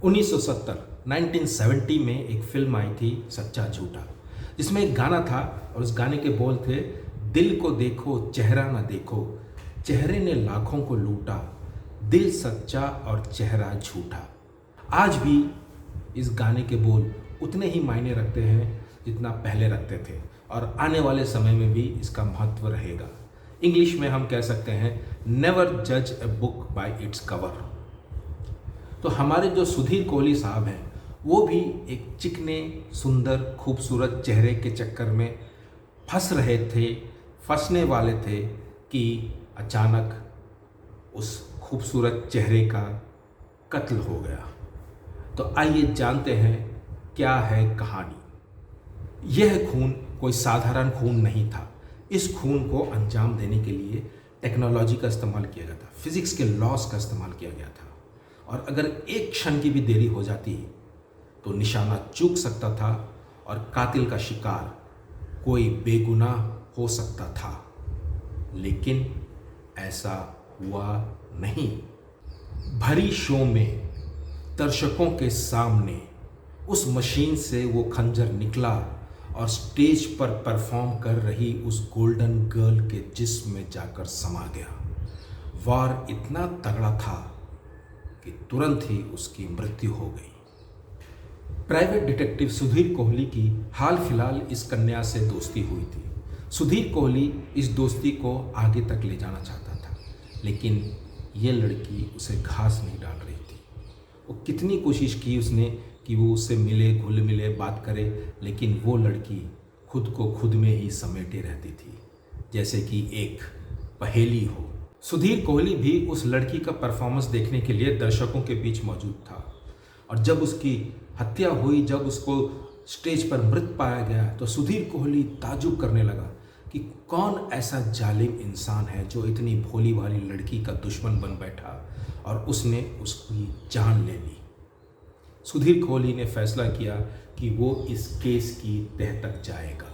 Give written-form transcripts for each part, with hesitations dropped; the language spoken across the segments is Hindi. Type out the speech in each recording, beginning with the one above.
1970 1970 में एक फिल्म आई थी सच्चा झूठा, जिसमें एक गाना था और उस गाने के बोल थे, दिल को देखो चेहरा ना देखो, चेहरे ने लाखों को लूटा, दिल सच्चा और चेहरा झूठा। आज भी इस गाने के बोल उतने ही मायने रखते हैं जितना पहले रखते थे और आने वाले समय में भी इसका महत्व रहेगा। इंग्लिश में हम कह सकते हैं, नेवर जज a book by its cover. तो हमारे जो सुधीर कोहली साहब हैं, वो भी एक चिकने सुंदर खूबसूरत चेहरे के चक्कर में फंसने वाले थे कि अचानक उस खूबसूरत चेहरे का कत्ल हो गया। तो आइए जानते हैं क्या है कहानी। यह खून कोई साधारण खून नहीं था। इस खून को अंजाम देने के लिए टेक्नोलॉजी का इस्तेमाल किया गया था, फिजिक्स के लॉस का इस्तेमाल किया गया था, और अगर एक क्षण की भी देरी हो जाती तो निशाना चूक सकता था और कातिल का शिकार कोई बेगुनाह हो सकता था। लेकिन ऐसा हुआ नहीं। भरी शो में दर्शकों के सामने उस मशीन से वो खंजर निकला और स्टेज पर परफॉर्म कर रही उस गोल्डन गर्ल के जिस्म में जाकर समा गया। वार इतना तगड़ा था कि तुरंत ही उसकी मृत्यु हो गई। प्राइवेट डिटेक्टिव सुधीर कोहली की हाल फिलहाल इस कन्या से दोस्ती हुई थी। सुधीर कोहली इस दोस्ती को आगे तक ले जाना चाहता था, लेकिन ये लड़की उसे घास नहीं डाल रही थी। वो कितनी कोशिश की उसने कि वो उससे मिले, घुल मिले, बात करे, लेकिन वो लड़की खुद को खुद में ही समेटे रहती थी, जैसे कि एक पहेली हो। सुधीर कोहली भी उस लड़की का परफॉर्मेंस देखने के लिए दर्शकों के बीच मौजूद था, और जब उसकी हत्या हुई, जब उसको स्टेज पर मृत पाया गया, तो सुधीर कोहली ताजुब करने लगा कि कौन ऐसा जालिम इंसान है जो इतनी भोली भाली लड़की का दुश्मन बन बैठा और उसने उसकी जान ले ली। सुधीर कोहली ने फैसला किया कि वो इस केस की तह तक जाएगा।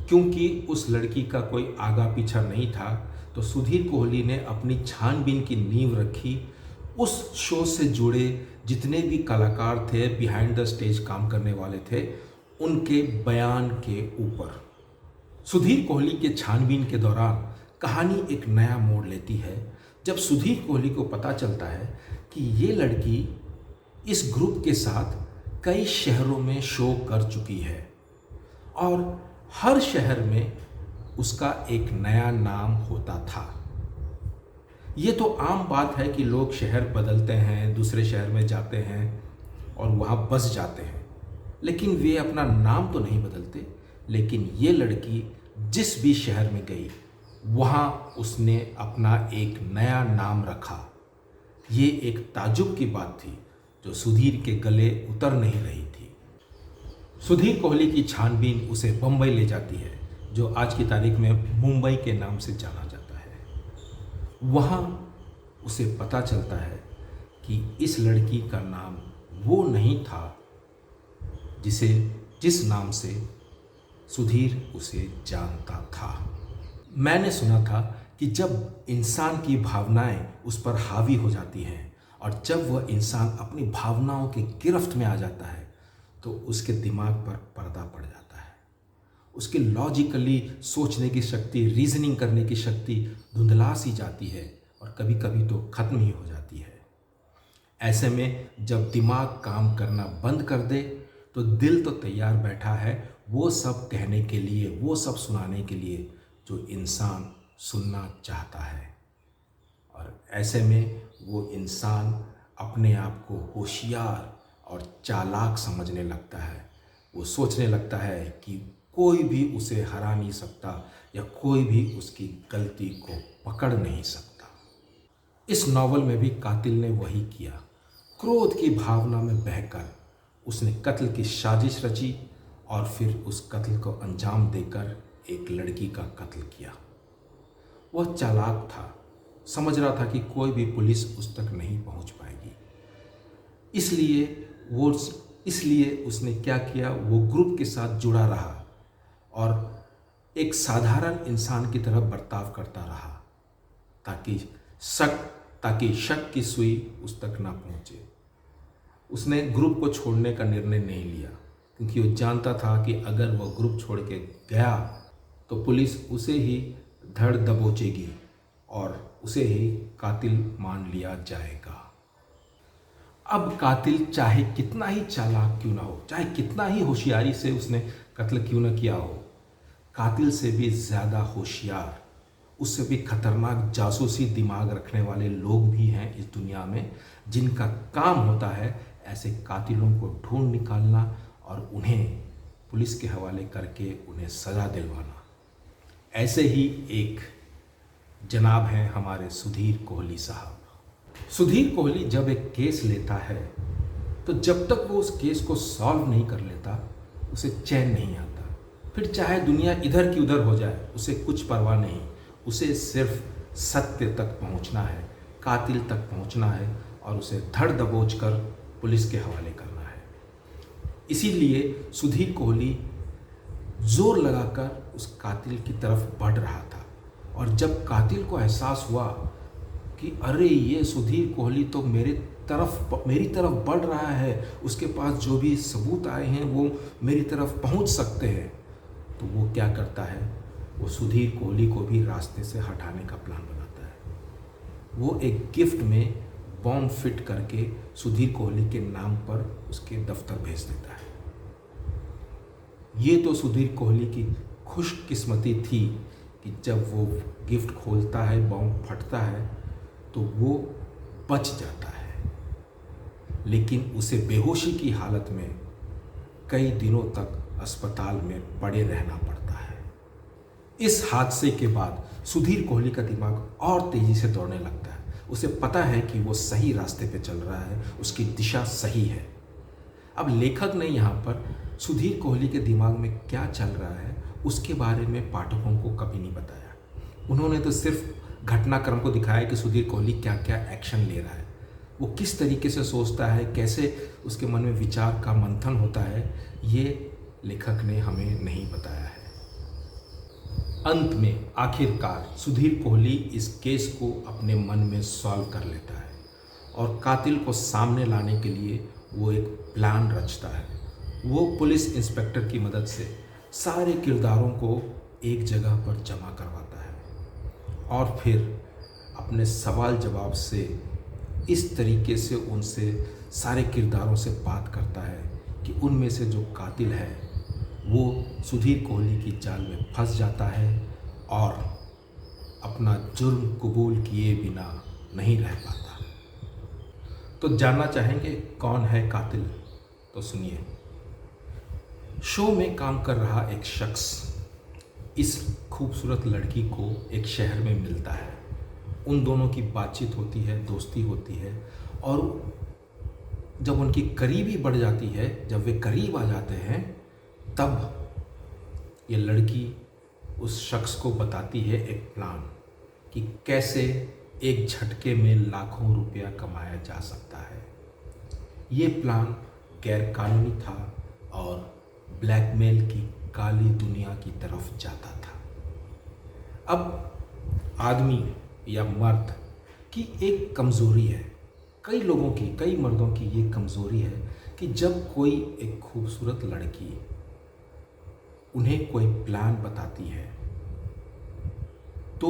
क्योंकि उस लड़की का कोई आगा पीछा नहीं था, तो सुधीर कोहली ने अपनी छानबीन की नींव रखी उस शो से जुड़े जितने भी कलाकार थे, बिहाइंड द स्टेज काम करने वाले थे, उनके बयान के ऊपर। सुधीर कोहली के छानबीन के दौरान कहानी एक नया मोड़ लेती है, जब सुधीर कोहली को पता चलता है कि ये लड़की इस ग्रुप के साथ कई शहरों में शो कर चुकी है और हर शहर में उसका एक नया नाम होता था। ये तो आम बात है कि लोग शहर बदलते हैं, दूसरे शहर में जाते हैं और वहाँ बस जाते हैं, लेकिन वे अपना नाम तो नहीं बदलते। लेकिन ये लड़की जिस भी शहर में गई, वहाँ उसने अपना एक नया नाम रखा। ये एक ताजुब की बात थी जो सुधीर के गले उतर नहीं रही थी। सुधीर कोहली की छानबीन उसे बम्बई ले जाती है, जो आज की तारीख में मुंबई के नाम से जाना जाता है। वहाँ उसे पता चलता है कि इस लड़की का नाम वो नहीं था जिस नाम से सुधीर उसे जानता था। मैंने सुना था कि जब इंसान की भावनाएं उस पर हावी हो जाती हैं और जब वह इंसान अपनी भावनाओं के गिरफ्त में आ जाता है, तो उसके दिमाग पर पर्दा पड़ जाता है। उसकी लॉजिकली सोचने की शक्ति, रीजनिंग करने की शक्ति धुंधला सी जाती है और कभी कभी तो ख़त्म ही हो जाती है। ऐसे में जब दिमाग काम करना बंद कर दे, तो दिल तो तैयार बैठा है वो सब कहने के लिए, वो सब सुनाने के लिए जो इंसान सुनना चाहता है। और ऐसे में वो इंसान अपने आप को होशियार और चालाक समझने लगता है। वो सोचने लगता है कि कोई भी उसे हरा नहीं सकता या कोई भी उसकी गलती को पकड़ नहीं सकता। इस नॉवल में भी कातिल ने वही किया। क्रोध की भावना में बहकर उसने कत्ल की साजिश रची और फिर उस कत्ल को अंजाम देकर एक लड़की का कत्ल किया। वह चालाक था, समझ रहा था कि कोई भी पुलिस उस तक नहीं पहुंच पाएगी। इसलिए उसने क्या किया, वो ग्रुप के साथ जुड़ा रहा और एक साधारण इंसान की तरह बर्ताव करता रहा, ताकि शक की सुई उस तक ना पहुंचे। उसने ग्रुप को छोड़ने का निर्णय नहीं लिया, क्योंकि वो जानता था कि अगर वह ग्रुप छोड़ के गया तो पुलिस उसे ही धड़ दबोचेगी और उसे ही कातिल मान लिया जाएगा। अब कातिल चाहे कितना ही चालाक क्यों ना हो, चाहे कितना ही होशियारी से उसने कत्ल क्यों ना किया हो, कातिल से भी ज़्यादा होशियार, उससे भी खतरनाक जासूसी दिमाग रखने वाले लोग भी हैं इस दुनिया में, जिनका काम होता है ऐसे कातिलों को ढूंढ निकालना और उन्हें पुलिस के हवाले करके उन्हें सज़ा दिलवाना। ऐसे ही एक जनाब हैं हमारे सुधीर कोहली साहब। सुधीर कोहली जब एक केस लेता है तो जब तक वो उस केस को सॉल्व नहीं कर लेता उसे चैन नहीं आता। फिर चाहे दुनिया इधर की उधर हो जाए उसे कुछ परवाह नहीं, उसे सिर्फ सत्य तक पहुंचना है, कातिल तक पहुंचना है और उसे धड़ दबोच कर पुलिस के हवाले करना है। इसीलिए सुधीर कोहली जोर लगाकर उस कातिल की तरफ बढ़ रहा था और जब कातिल को एहसास हुआ कि अरे ये सुधीर कोहली तो मेरी तरफ बढ़ रहा है, उसके पास जो भी सबूत आए हैं वो मेरी तरफ पहुंच सकते हैं, तो वो क्या करता है, वो सुधीर कोहली को भी रास्ते से हटाने का प्लान बनाता है। वो एक गिफ्ट में बॉम्ब फिट करके सुधीर कोहली के नाम पर उसके दफ्तर भेज देता है। ये तो सुधीर कोहली की खुशकिस्मती थी कि जब वो गिफ्ट खोलता है, बॉम्ब फटता है तो वो बच जाता है, लेकिन उसे बेहोशी की हालत में कई दिनों तक अस्पताल में पड़े रहना पड़ता है। इस हादसे के बाद सुधीर कोहली का दिमाग और तेज़ी से दौड़ने लगता है। उसे पता है कि वो सही रास्ते पे चल रहा है, उसकी दिशा सही है। अब लेखक ने यहाँ पर सुधीर कोहली के दिमाग में क्या चल रहा है उसके बारे में पाठकों को कभी नहीं बताया। उन्होंने तो सिर्फ घटनाक्रम को दिखाया कि सुधीर कोहली क्या क्या एक्शन ले रहा है, वो किस तरीके से सोचता है, कैसे उसके मन में विचार का मंथन होता है, ये लेखक ने हमें नहीं बताया है। अंत में आखिरकार सुधीर कोहली इस केस को अपने मन में सॉल्व कर लेता है और कातिल को सामने लाने के लिए वो एक प्लान रचता है। वो पुलिस इंस्पेक्टर की मदद से सारे किरदारों को एक जगह पर जमा करवाता है और फिर अपने सवाल जवाब से इस तरीके से उनसे सारे किरदारों से बात करता है कि उनमें से जो कातिल है वो सुधीर कोहली की जाल में फंस जाता है और अपना जुर्म कबूल किए बिना नहीं रह पाता। तो जानना चाहेंगे कौन है कातिल? तो सुनिए। शो में काम कर रहा एक शख्स इस खूबसूरत लड़की को एक शहर में मिलता है। उन दोनों की बातचीत होती है, दोस्ती होती है और जब उनकी करीबी बढ़ जाती है, जब वे करीब आ जाते हैं, तब ये लड़की उस शख्स को बताती है एक प्लान कि कैसे एक झटके में लाखों रुपया कमाया जा सकता है। ये प्लान गैर कानूनी था और ब्लैकमेल की काली दुनिया की तरफ जाता था। अब आदमी या मर्द की एक कमज़ोरी है, कई लोगों की, कई मर्दों की ये कमज़ोरी है कि जब कोई एक खूबसूरत लड़की उन्हें कोई प्लान बताती है तो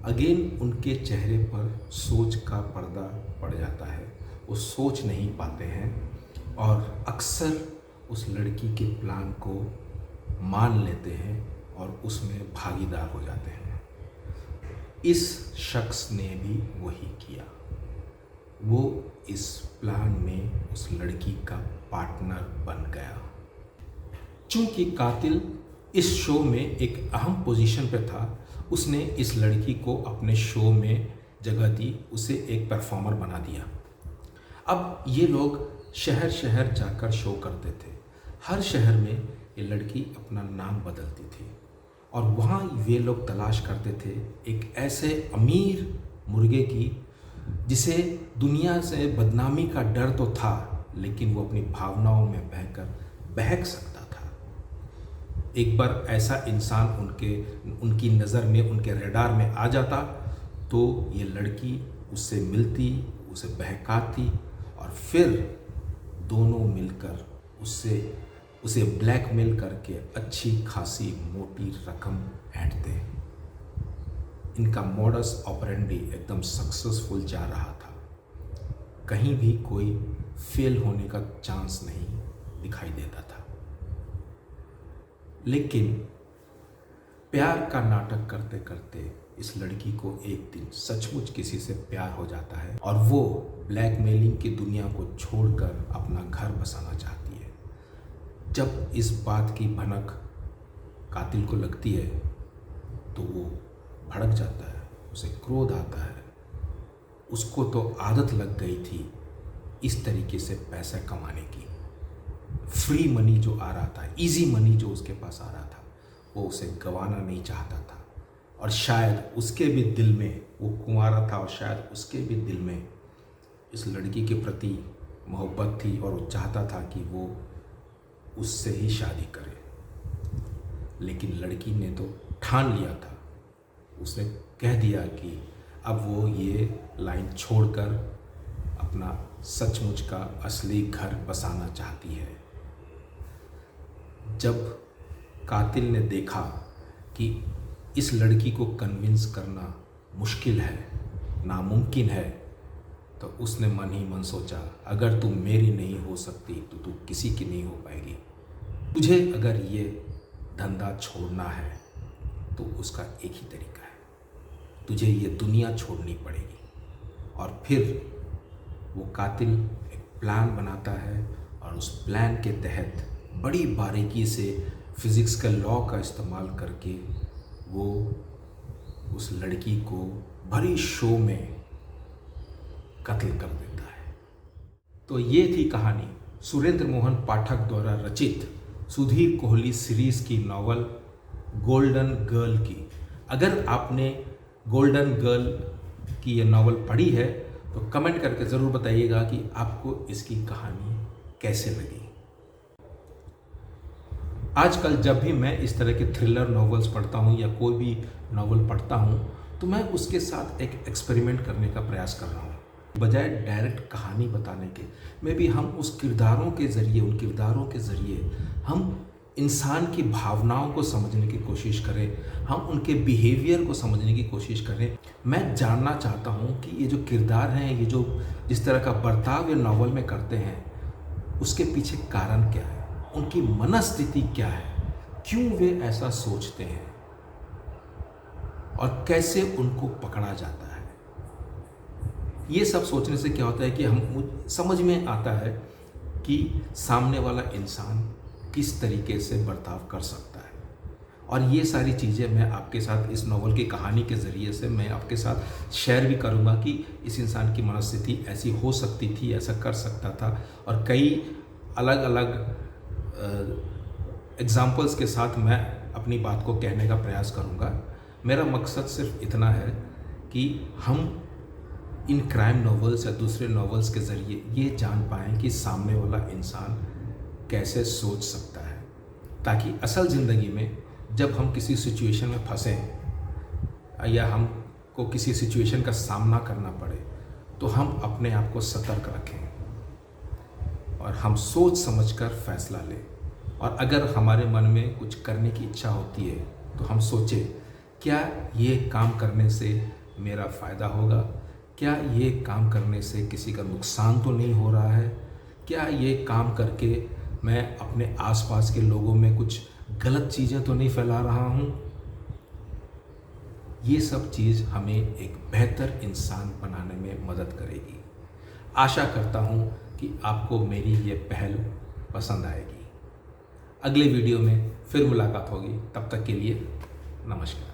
अगेन उनके चेहरे पर सोच का पर्दा पड़ जाता है। वो सोच नहीं पाते हैं और अक्सर उस लड़की के प्लान को मान लेते हैं और उसमें भागीदार हो जाते हैं। इस शख्स ने भी वही किया। वो इस प्लान में उस लड़की का पार्टनर बन गया। चूंकि कातिल इस शो में एक अहम पोजीशन पे था, उसने इस लड़की को अपने शो में जगह दी, उसे एक परफॉर्मर बना दिया। अब ये लोग शहर शहर जाकर शो करते थे। हर शहर में ये लड़की अपना नाम बदलती थी और वहाँ वे लोग तलाश करते थे एक ऐसे अमीर मुर्गे की जिसे दुनिया से बदनामी का डर तो था, लेकिन वो अपनी भावनाओं में बहकर बहक सकता था। एक बार ऐसा इंसान उनकी नज़र में, उनके रडार में आ जाता तो ये लड़की उससे मिलती, उसे बहकाती और फिर दोनों मिलकर उसे ब्लैकमेल करके अच्छी खासी मोटी रकम ऐंठते। इनका मॉडस ऑपरेंडी एकदम सक्सेसफुल जा रहा था, कहीं भी कोई फेल होने का चांस नहीं दिखाई देता था। लेकिन प्यार का नाटक करते करते इस लड़की को एक दिन सचमुच किसी से प्यार हो जाता है और वो ब्लैकमेलिंग की दुनिया को छोड़कर अपना घर बसाना चाहती है। जब इस बात की भनक कातिल को लगती है तो वो भड़क जाता है, उसे क्रोध आता है। उसको तो आदत लग गई थी इस तरीके से पैसा कमाने की। फ्री मनी जो आ रहा था, इजी मनी जो उसके पास आ रहा था, वो उसे गंवाना नहीं चाहता था। और शायद उसके भी दिल में, वो कुंवारा था और शायद उसके भी दिल में इस लड़की के प्रति मोहब्बत थी और वो चाहता था कि वो उससे ही शादी करे। लेकिन लड़की ने तो ठान लिया था, उसने कह दिया कि अब वो ये लाइन छोड़कर अपना सचमुच का असली घर बसाना चाहती है। जब कातिल ने देखा कि इस लड़की को कन्विंस करना मुश्किल है, नामुमकिन है, तो उसने मन ही मन सोचा, अगर तू मेरी नहीं हो सकती तो तू किसी की नहीं हो पाएगी। तुझे अगर ये धंधा छोड़ना है तो उसका एक ही तरीका है, तुझे ये दुनिया छोड़नी पड़ेगी। और फिर वो कातिल एक प्लान बनाता है और उस प्लान के तहत बड़ी बारीकी से फिज़िक्स का लॉ का इस्तेमाल करके वो उस लड़की को भरी शो में कत्ल कर देता है। तो ये थी कहानी सुरेंद्र मोहन पाठक द्वारा रचित सुधीर कोहली सीरीज़ की नॉवल गोल्डन गर्ल की। अगर आपने गोल्डन गर्ल की ये नॉवल पढ़ी है तो कमेंट करके ज़रूर बताइएगा कि आपको इसकी कहानी कैसे लगी। आजकल जब भी मैं इस तरह के थ्रिलर नॉवेल्स पढ़ता हूँ या कोई भी नॉवल पढ़ता हूँ तो मैं उसके साथ एक एक्सपेरिमेंट करने का प्रयास कर रहा हूँ। बजाय डायरेक्ट कहानी बताने के, में भी हम उस किरदारों के ज़रिए, उन किरदारों के ज़रिए हम इंसान की भावनाओं को समझने की कोशिश करें, हम उनके बिहेवियर को समझने की कोशिश करें। मैं जानना चाहता हूँ कि ये जो किरदार हैं, ये जो जिस तरह का बर्ताव ये नॉवल में करते हैं, उसके पीछे कारण क्या है, उनकी मनस्थिति क्या है, क्यों वे ऐसा सोचते हैं और कैसे उनको पकड़ा जाता है। ये सब सोचने से क्या होता है कि हम समझ में आता है कि सामने वाला इंसान किस तरीके से बर्ताव कर सकता है। और ये सारी चीज़ें मैं आपके साथ इस नॉवल की कहानी के ज़रिए से मैं आपके साथ शेयर भी करूँगा कि इस इंसान की मनस्थिति ऐसी हो सकती थी, ऐसा कर सकता था। और कई अलग अलग एग्जाम्पल्स के साथ मैं अपनी बात को कहने का प्रयास करूँगा। मेरा मकसद सिर्फ इतना है कि हम इन क्राइम नॉवेल्स या दूसरे नॉवेल्स के ज़रिए ये जान पाएँ कि सामने वाला इंसान कैसे सोच सकता है, ताकि असल ज़िंदगी में जब हम किसी सिचुएशन में फंसें या हमको किसी सिचुएशन का सामना करना पड़े तो हम अपने आप को सतर्क रखें और हम सोच समझकर फैसला लें। और अगर हमारे मन में कुछ करने की इच्छा होती है तो हम सोचें, क्या ये काम करने से मेरा फ़ायदा होगा, क्या ये काम करने से किसी का नुकसान तो नहीं हो रहा है, क्या ये काम करके मैं अपने आसपास के लोगों में कुछ गलत चीज़ें तो नहीं फैला रहा हूँ। ये सब चीज़ हमें एक बेहतर इंसान बनाने में मदद करेगी। आशा करता हूँ कि आपको मेरी ये पहल पसंद आएगी। अगले वीडियो में फिर मुलाकात होगी, तब तक के लिए नमस्कार।